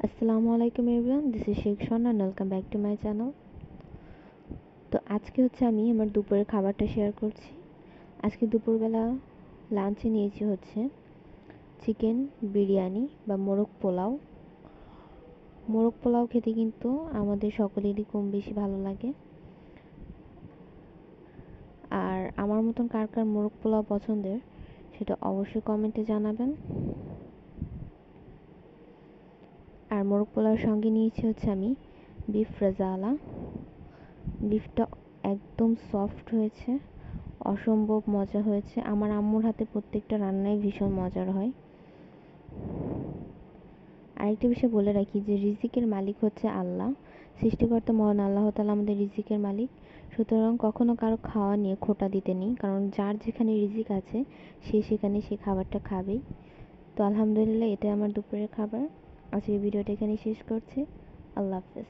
আসসালামু আলাইকুম everyone, this is Sheikh Shon and welcome back to my channel. তো আজকে আমি আমার দুপুরের খাবারটা শেয়ার করছি। আজকে দুপুরবেলা লাঞ্চে নিয়েছি চিকেন বিরিয়ানি বা মোরগ পোলাও। মোরগ পোলাও খেতে কিন্তু আমাদের সকলেরই কম বেশি ভালো লাগে। আর আমার মতন কার কার মোরগ পোলাও পছন্দের সেটা অবশ্যই কমেন্টে জানাবেন। আর মোরগ পোলাওর সঙ্গে নিয়েছি আমি বিফ রেজালা। বিফটা একদম সফট হয়েছে, অসম্ভব মজা হয়েছে। আমার আম্মুর হাতে প্রত্যেকটা রান্নাই ভীষণ মজার হয়। আরেকটা বিষয় বলে রাখি যে রিজিকের মালিক হচ্ছে আল্লাহ। সৃষ্টিকর্তা মহান আল্লাহ তাআলা আমাদের রিজিকের মালিক। সুতরাং কখনো কারো খাওয়া নিয়ে খোঁটা দিতে নেই, কারণ যার যেখানে রিজিক আছে সে সেখানে সে খাবারটা খাবেই। তো আলহামদুলিল্লাহ, এটা আমার দুপুরের খাবার। আজকের ভিডিওটা এখানেই শেষ করছি। আল্লাহ হাফেজ।